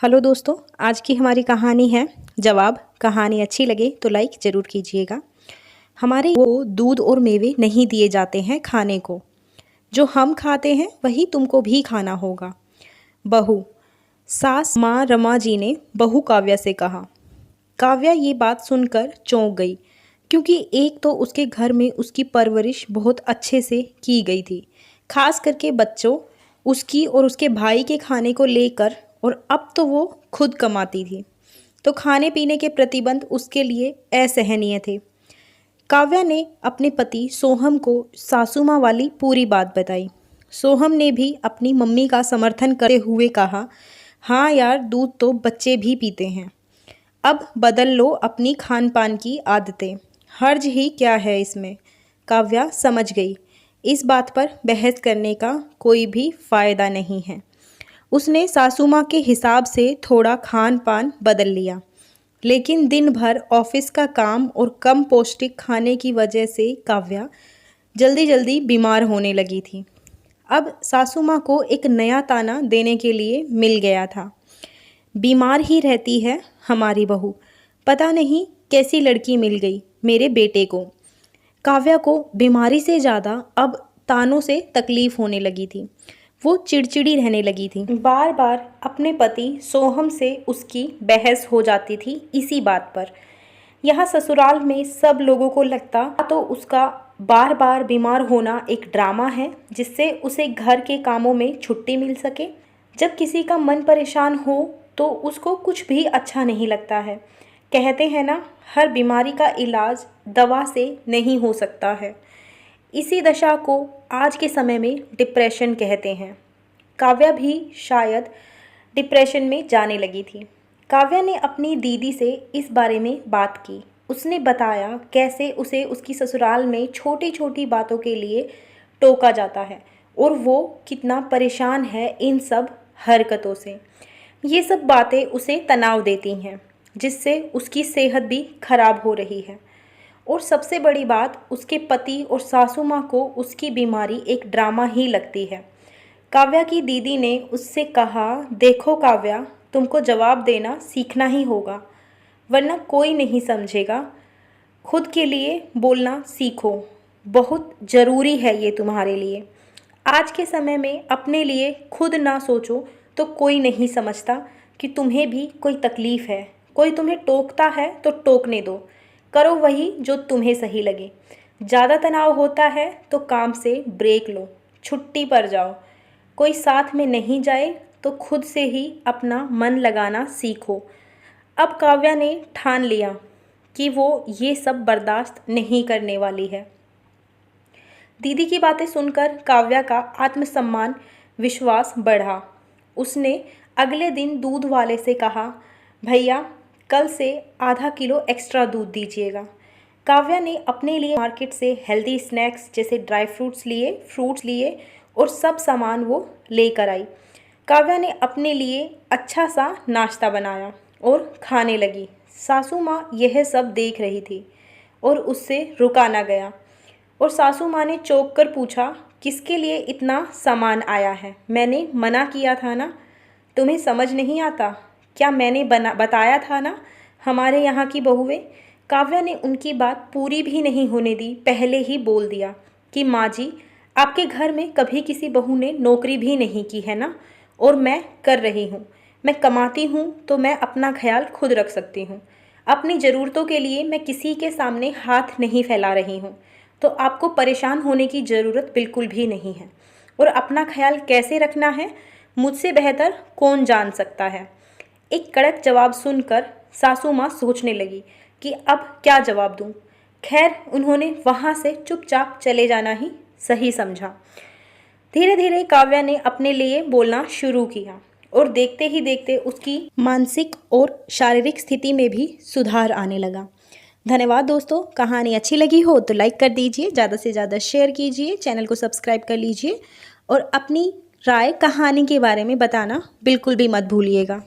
Hello दोस्तों, आज की हमारी कहानी है जवाब। कहानी अच्छी लगे तो लाइक ज़रूर कीजिएगा। हमारे वो दूध और मेवे नहीं दिए जाते हैं खाने को, जो हम खाते हैं वही तुमको भी खाना होगा। बहू। सास माँ रमा जी ने बहू काव्या से कहा। काव्या ये बात सुनकर चौंक गई, क्योंकि एक तो उसके घर में उसकी परवरिश बहुत अच्छे से की गई थी, खास करके बच्चों, उसकी और उसके भाई के खाने को लेकर, और अब तो वो खुद कमाती थी, तो खाने पीने के प्रतिबंध उसके लिए असहनीय थे। काव्या ने अपने पति सोहम को सासू माँ वाली पूरी बात बताई। सोहम ने भी अपनी मम्मी का समर्थन करते हुए कहा, हाँ यार, दूध तो बच्चे भी पीते हैं, अब बदल लो अपनी खान पान की आदतें, हर्ज ही क्या है इसमें। काव्या समझ गई, इस बात पर बहस करने का कोई भी फ़ायदा नहीं है। उसने सासू माँ के हिसाब से थोड़ा खान पान बदल लिया, लेकिन दिन भर ऑफिस का काम और कम पौष्टिक खाने की वजह से काव्या जल्दी जल्दी बीमार होने लगी थी। अब सासू माँ को एक नया ताना देने के लिए मिल गया था। बीमार ही रहती है हमारी बहू, पता नहीं कैसी लड़की मिल गई मेरे बेटे को। काव्या को बीमारी से ज़्यादा अब तानों से तकलीफ़ होने लगी थी। वो चिड़चिड़ी रहने लगी थी। बार बार अपने पति सोहम से उसकी बहस हो जाती थी इसी बात पर। यहाँ ससुराल में सब लोगों को लगता तो उसका बार बार बीमार होना एक ड्रामा है, जिससे उसे घर के कामों में छुट्टी मिल सके। जब किसी का मन परेशान हो तो उसको कुछ भी अच्छा नहीं लगता है। कहते हैं ना, हर बीमारी का इलाज दवा से नहीं हो सकता है। इसी दशा को आज के समय में डिप्रेशन कहते हैं। काव्या भी शायद डिप्रेशन में जाने लगी थी। काव्या ने अपनी दीदी से इस बारे में बात की। उसने बताया कैसे उसे उसकी ससुराल में छोटी छोटी बातों के लिए टोका जाता है और वो कितना परेशान है इन सब हरकतों से। ये सब बातें उसे तनाव देती हैं, जिससे उसकी सेहत भी खराब हो रही है। और सबसे बड़ी बात, उसके पति और सासू माँ को उसकी बीमारी एक ड्रामा ही लगती है। काव्या की दीदी ने उससे कहा, देखो काव्या, तुमको जवाब देना सीखना ही होगा, वरना कोई नहीं समझेगा। खुद के लिए बोलना सीखो, बहुत ज़रूरी है ये तुम्हारे लिए। आज के समय में अपने लिए खुद ना सोचो तो कोई नहीं समझता कि तुम्हें भी कोई तकलीफ़ है। कोई तुम्हें टोकता है तो टोकने दो, करो वही जो तुम्हें सही लगे। ज़्यादा तनाव होता है तो काम से ब्रेक लो, छुट्टी पर जाओ। कोई साथ में नहीं जाए तो खुद से ही अपना मन लगाना सीखो। अब काव्या ने ठान लिया कि वो ये सब बर्दाश्त नहीं करने वाली है। दीदी की बातें सुनकर काव्या का आत्मसम्मान विश्वास बढ़ा। उसने अगले दिन दूध वाले से कहा, भैया कल से आधा किलो एक्स्ट्रा दूध दीजिएगा। काव्या ने अपने लिए मार्केट से हेल्दी स्नैक्स जैसे ड्राई फ्रूट्स लिए और सब सामान वो लेकर आई। काव्या ने अपने लिए अच्छा सा नाश्ता बनाया और खाने लगी। सासू माँ यह सब देख रही थी और उससे रुका ना गया। और सासू माँ ने चौंक कर पूछा, किसके लिए इतना सामान आया है? मैंने मना किया था ना, तुम्हें समझ नहीं आता क्या? मैंने बताया था ना, हमारे यहाँ की बहुएं। काव्या ने उनकी बात पूरी भी नहीं होने दी, पहले ही बोल दिया कि माँ जी, आपके घर में कभी किसी बहू ने नौकरी भी नहीं की है ना, और मैं कर रही हूँ। मैं कमाती हूँ तो मैं अपना ख्याल खुद रख सकती हूँ। अपनी ज़रूरतों के लिए मैं किसी के सामने हाथ नहीं फैला रही हूँ, तो आपको परेशान होने की ज़रूरत बिल्कुल भी नहीं है। और अपना ख्याल कैसे रखना है, मुझसे बेहतर कौन जान सकता है। एक कड़क जवाब सुनकर सासू माँ सोचने लगी कि अब क्या जवाब दूँ। खैर, उन्होंने वहाँ से चुपचाप चले जाना ही सही समझा। धीरे धीरे काव्या ने अपने लिए बोलना शुरू किया और देखते ही देखते उसकी मानसिक और शारीरिक स्थिति में भी सुधार आने लगा। धन्यवाद दोस्तों। कहानी अच्छी लगी हो तो लाइक कर दीजिए, ज़्यादा से ज़्यादा शेयर कीजिए, चैनल को सब्सक्राइब कर लीजिए और अपनी राय कहानी के बारे में बताना बिल्कुल भी मत भूलिएगा।